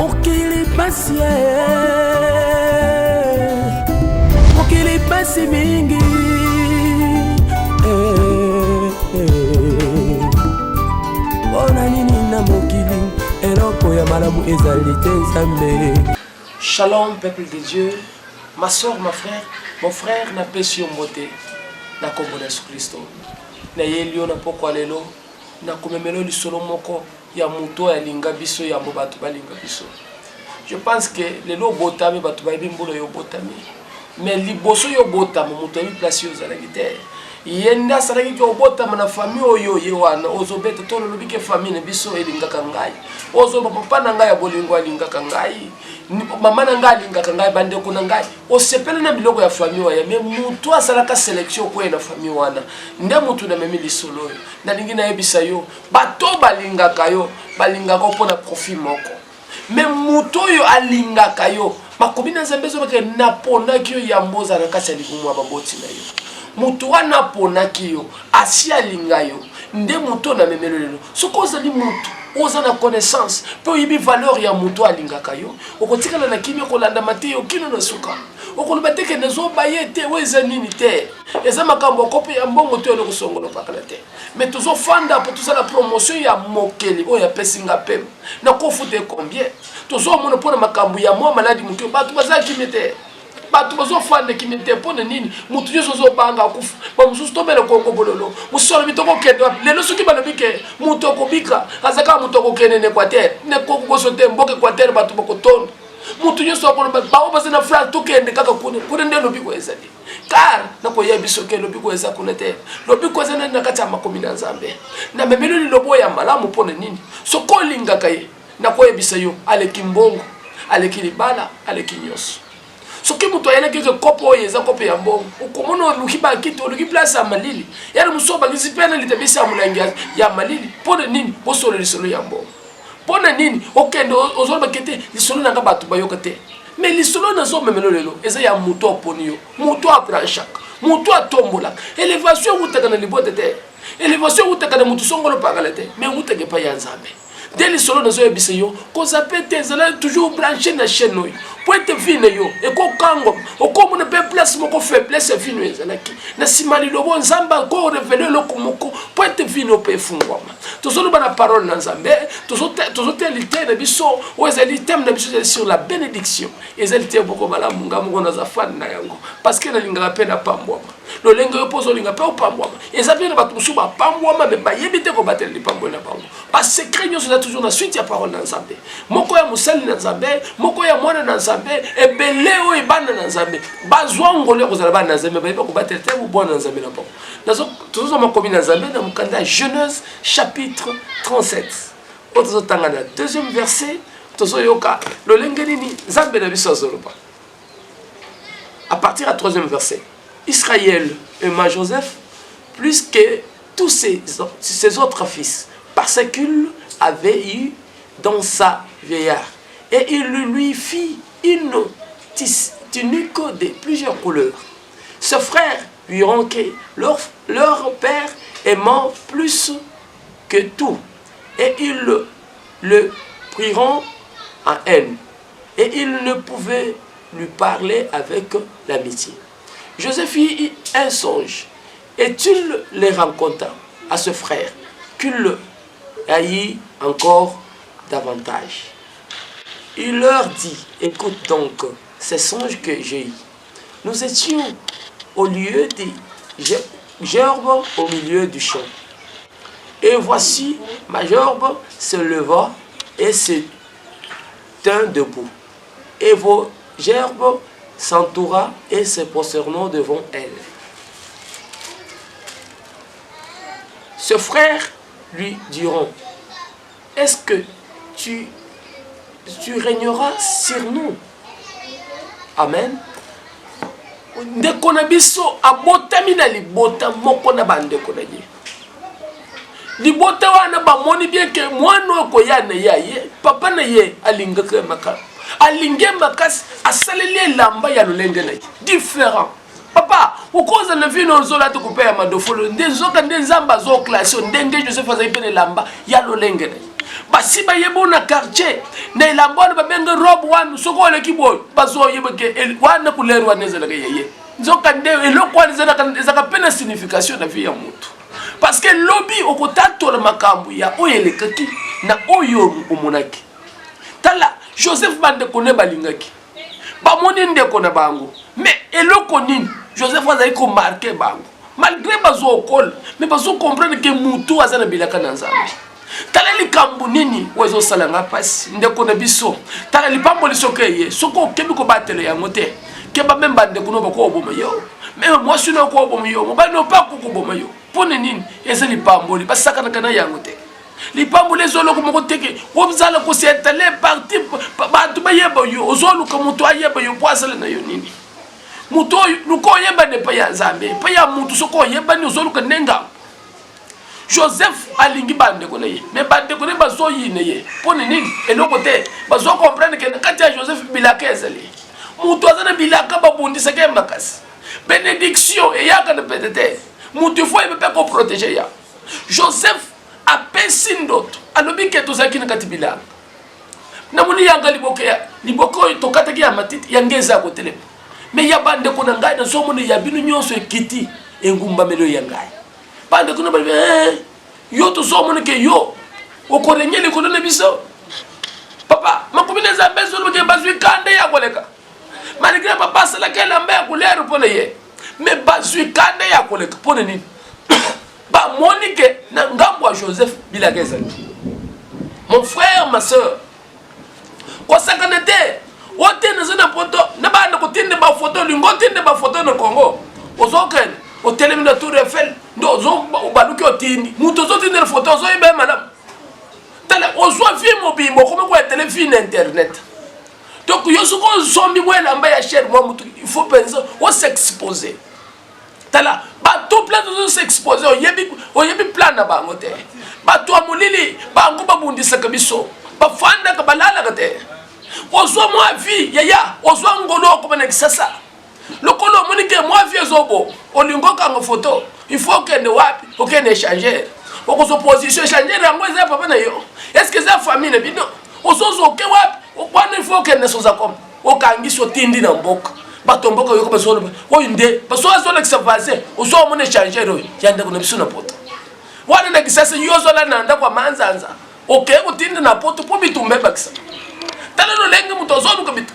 mokili pasi mingi bona nini na mokili eloko ya malamu ezali te Nzambe. Shalom peuple de Dieu, ma soeur, ma frère, mon frère na pesi yo mbote na kombo na Yesu Kristo na yelio na poko lelo na komemelo lisolo moko ya muto ya linga biso ya mbobatu balinga biso. Je pense que lelo botami batu bayibi mbolo yo botami mais liboso yo botami muto yi place yo zalaki te yenda salaki ko botama na famille oyo yewana ozobeta tolo lobike famille biso elinga kangai ozo papa na ngai ya bolingo alinga kangai mama na ngai alinga kangai bande ko na ngai osepela na biloko ya famille ya mais mutu asalaka selection ko na famille wana nde mutu na memi lisolo na lingi na yebisa yo bato balinga kayo balinga ko pona profit moko mais mutu yo alinga kayo makobina zambezo bake napona kiyo ya mboza na kasa likumu ababoti na yo mutu wana ponaki yo asi alinga yo nde mutu na memelo lelo soko ozali mutu oza na connaissance po yibi valeur ya mutu alingaka yo okotikala na kimi kolanda mate yo kino na suka okoloba te ke nezobaye te weza nini te eza makambo okope ya mbongo te eloko songolo pakala te mais tozofanda po tozala promotion ya mokeli oyo apesinga pema na kofute combien tozomona mpona makambo ya mwa maladi moke bato baza kimi te batu bazo fande kimete pona nini mutu yeso zo banga kufu ba mususu tomela kongo bololo musolo bitoko kende lelo soki balobike mutu okobika azaka mutu okokene ne Equateur ne koko sote mboke Equateur batu bakotondo mutu yeso akolo ba baza na France tokende kaka kune nde lobiko ezali car na ko yebiso ke lobiko eza kunete lobiko eza na kata makomi na Nzambe na memelo lilobo ya malamu pona nini sokolinga kaye na ko yebisa yo aleki mbongo aleki libala aleki nyoso soki muto ayele keke kopo yeza kopo ya mbongo ukomono lukiba kito luki place ya malili yale musoba ngizipena litabisa ya mulangi ya malili pona nini bosolo lisolo ya mbongo pona nini okendo ozoloba kete lisolo nanga batu bayoka te mais lisolo nazo memelo lelo eza ya muto oponi yo muto apranchaka muto atombola elevation utaka na libote te elevation utaka na mutu songolo pagala te mais utake pa ya Nzambe dès les solos nous avons yo qu'on s'appelle toujours branché na chaîne yo pour être vine yo et ko kango o ko mon pe place moko faiblesse vine ezalaki na simali lobo Nzamba ko révéler le komoko pour être vine au pe fungwama tozolo bana parole na Nzambe tozote lité na biso o ezali thème na biso sur la bénédiction ezali te boko bala munga mungo na zafana na yango parce que na linga pe na pambwama lo lengo yo pozo linga pe o pambwama ezali na batu suba pambwama me ba yebite ko batela li pambwama na pambwama parce que secret yo toujours la suite ya parole na Nzambe moko ya musali na Nzambe moko ya mwana na Nzambe ebeleo ibana na Nzambe bazwangole kozala bana na Nzambe ba ko batela te bu bona na Nzambe na pambwama nazo toujours makomi na Nzambe na mukanda Genèse chapitre 37 otozo tanga na deuxième verset tozo yoka lo lengeli ni Nzambe na biso zoloba à partir du troisième verset Israël aima Joseph plus que tous ses autres fils parce qu'il avait eu dans sa vieillard et il lui fit une tunique de plusieurs couleurs. Ses frères lui diront que leur père aimant plus que tout et ils le priront en haine et ils ne pouvaient lui parler avec l'amitié. Joseph eut un songe et il les rencontra à ce frère qu'il haït encore davantage. Il leur dit, écoute donc ces songes que j'ai eus. Nous étions au lieu des gerbes au milieu du champ. Et voici ma gerbe se leva et se tint debout. Et vos gerbes s'entoura et se prosternant devant elle. Ce frère lui diront, est-ce que tu régneras sur nous? Amen. Ndeko na biso abotami na libota moko na bandeko na ye. Libota wana bamoni bien que mwana okoya na ye papa na ye alingaka makasi. Alinge makasi asaleli lamba ya lolenge na ye. Différent. Papa, ukoza na vino zola te kupea madofolo ndezoka Nzamba zo classe ndenge Joseph azali pene lamba ya lolenge na ye. basi bayebo na quartier na ilambona babenga robe wan soko le kibo bazo yebeke wana kulerwa nezela yeye nzoka nde eloko wana ezaka pena signification na vie ya mutu parce que lobby okotatola makambo ya oyelekaki na oyo omonaki tala Joseph bande kone balingaki bamoni ndeko na bango mais eloko nini Joseph azali ko marquer bango malgré bazo okol mais bazo comprendre que mutu azana bilaka na nzambe tala likambo nini wezo salanga pasi ndeko na biso tala lipambo lisoke ye soko kebi ko batele yango te keba memba ndeko no bako oboma yo même moi je no ko oboma yo mobali no pa ko oboma yo pone nini eza lipambo li basaka na kana yango te lipambo les olo ko moko teke obzala ko setale parti bantu bayeba yo ozolu ko mutu ayeba yo poasala na yo nini mutu luko yeba ne pa ya nzambe pa ya mutu soko yeba ni ozolu ko nenga Joseph alingi bande ko ye mais bande ko ne bazo yine ye pone nini eloko te bazo comprendre que kati ya Joseph bilaka ezali mutu azana bilaka babundisa ke makasi bénédiction et yaka na petete mutu fo ebe ko protéger ya Joseph a pesi ndoto alobi ke tozaki na kati bilaka namuni yanga liboko to kataki ya matiti yangeza ko telema mais ya bande ko na ngai na somone ya binu nyonso ekiti engumba melo ya ngai bande ko na ba yo to somone ke yo okorenyeli ko na biso papa makomine za bezo lo ke bazwi kande ya koleka malgré papa sala ke lamba ya couleur pone ye mais bazwi kande ya koleka pone nini ba Monique na ngambo Joseph bilageza mon frère ma soeur ko sakanete wote na zona poto na ba na ko tinde ba photo lingo tinde ba photo na Congo ozoken o telemina Tour Eiffel ndo zo baluki otindi muto zo tinde photo zo ibe madame tala ozo film obimbo comme ko téléphone internet donc yo soko zombi wela mba ya cher moi mutu il faut penser on s'exposer tala ba tout plein de s'exposer oyebi plan na bango te ba to amulili bango babundisa kabiso ba fanda ka balala ka te ozo moi vie yaya ozo ngolo ko bana kisasa lokolo monike moi vie zobo olingo ka ngo photo il faut que ne wapi okene échanger okozo position échanger yango eza papa na yo est-ce que ça famille ne bino ozo ke wapi okwana il faut que ne soza comme okangiso tindi na mboka batomboka yo ko basolo oyinde baso azola kisavase ozo mone changer ro yanda kuna biso na poto wana na kisasa yozo la nanda kwa manzanza okay utinda na poto po bitumbe bakisa talano lenge mutozo nuko bitu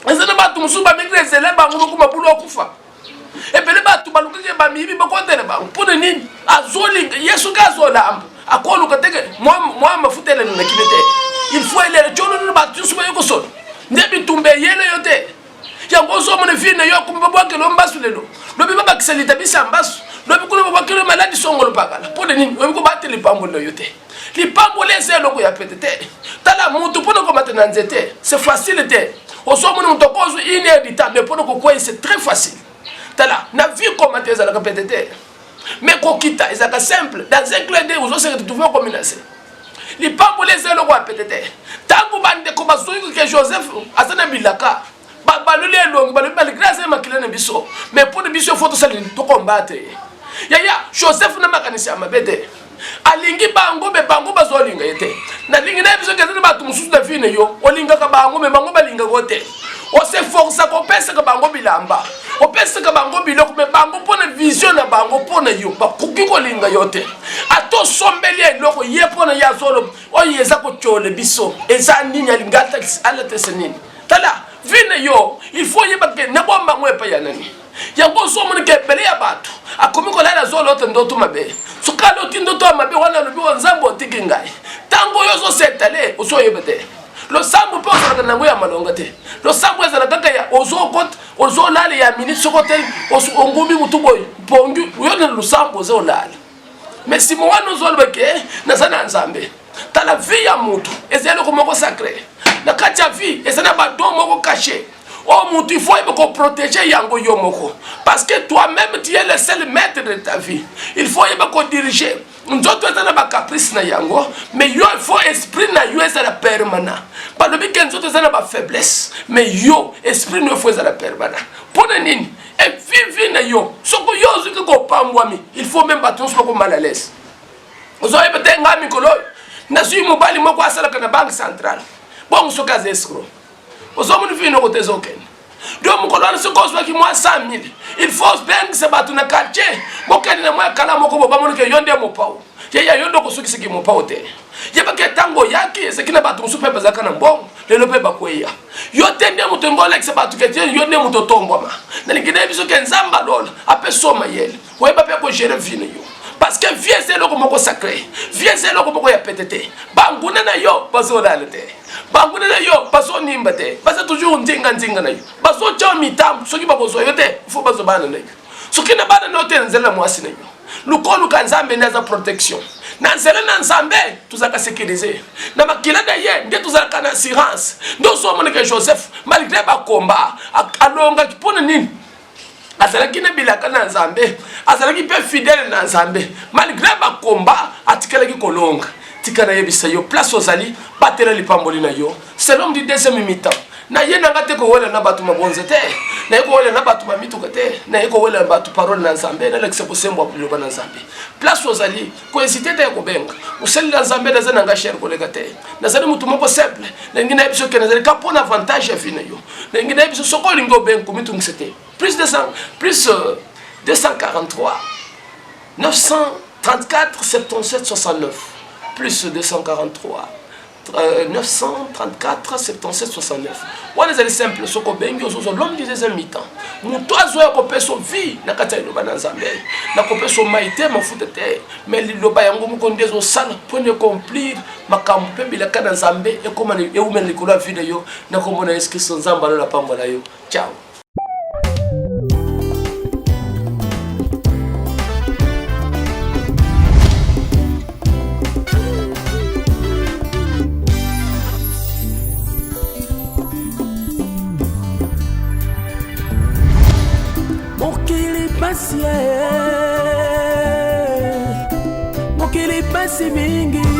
ezana batu musuba migrezele bangu ko mabulo okufa ebele batu balukike ba mibi bakotele ba pone nini azoli yesu kazola ambu akolu kateke moi mafutele na kibete il faut ele chono na batu suba yoko so ndebi tumbe yele yote yango so mone fine yo kumba bwake lo mbasu lelo lobi baba kisalita bisambasu lobi kuno baba kilo maladi songolo pakala pone nini lobi ko bateli pambo lo yote li pambo lese loko ya petete tala mutu pone ko matena nzete c'est facile te oso mone mutokozo inéditable pone ko quoi c'est très facile tala na vie comme teza la petete mais ko kita ezaka simple dans un clin d'œil ozo se retrouver comme menacé li pambo lese loko ya petete tango bande ko bazoyi ke Joseph azana bilaka balule longi balule grâce à makile na biso mais pour de biso faut to sali to combattre yaya Joseph na makanisi amabede alingi bango be bango bazolinga yete na lingi na biso kezana batu mususu na fine yo olinga ka bango me bango balinga gote o se force ko pesa ka bango bilamba o pesa ka bango biloko me bango pona vision na bango pona yo ba kuki ko linga yote ato sombeli eloko ye pona ya zolo o yeza ko chole biso eza nini alingata ala tesenini tala vine yo il faut yeba ke na bomba mwepa ya nani yango so mone ke bele ya batu akomi ko la zolo te ndoto mabe so kalo ti ndoto mabe wana lobi nzambo tiki ngai tango yo so setale oso yebete lo sambo pe osala na ngoya malonga te lo sambo ezala kaka ya ozo lale ya minute sokotel ongumi mutu boy pongu yo na lo sambo zo lale mais si mo wana zo lebeke na sana nzambe tala vie ya mutu ezelo ko moko sacré na kati ya vie ezana ba don moko caché oh mutu il faut ko protéger yango yo moko parce que toi-même tu es le seul maître de ta vie il faut ko diriger nzoto ezana ba caprice na yango mais yo il faut esprit na yo ezala permanent pas le biken nzoto ezana ba faiblesse mais yo esprit no faut ezala permanent pona nini et vive na yo soko yo zuko ko pambwami il faut même pas tous ko mal à l'aise ozo ebete ngami kolo nazwi mobali moko asalaka na banque centrale bongo soki aza escro ozomoni vino kotezokende do mokolo wana soki ozwaki mwa 100 000 il faut bengisa bato na quartier bokende na mwa kala moko bobamonike yo nde mopao yeya yo nde okosukisaki mopao te yebaki ntango oyaki ezeki na bato mosusu mpe bazalaka na mbongo lelo mpe bakweya yo te nde moto ngo olekisa bato keti yo nde moto otombwama nalingi na yebi soki nzambe alola ape so mayele oyeba mpe kogere vino yo parce que vie eza eloko moko sacré vie eza eloko moko ya pete te banguna na yo bazolala te banguna na yo bazonimba te baza toujours ndinga na yo bazotya mitambo soki bakozwa yo te ifo bazobana na yo soki na bana na yo te na nzela mwasi na yo lukoluka nzambe nde aza protection na nzela na nzambe tozalaka sécurisé na makila na ye nde tozalaka na assurance nde ozomoneke Joseph malgré bakomba alongaki mpona nini azalaki na bilaka na nzambe azalaki mpe fidèle na nzambe malgré bakomba atikalaki kolonga tika na yebisa yo place ozali batela lipamboli na yo c'est l'homme du deuxième mi-temps na ye nanga te kowela na bato mabonze te na ye kowela na bato mamituka te na ye kowela na bato parole na nzambe nalekisa kosembwa liloba na nzambe place ozali kohésite te ya kobenga osali na nzambe naza nanga chere koleka te nazali motu moko simple nalingi na yebiso ke nazali ka mpona avantage ya vi na yo nalingi na yebiso soko olingi obenga komitungisa te plus 243 934 77 69 plus 243 934 77 69 wana ezali simple soko bengi ozozo l'homme du deuxième mi-temps moto azoya kopesa vie na kati ya liloba na nzambe na kopesa mai te mafuta te mais liloba yango moko nde ezosala mpona accomplir makambo mpe bilaka na nzambe ekoma eumela likolo ya vie na yo na kombo na Yesu Kristo nzambe alola pambola yo ciao. Mokili pasi mingi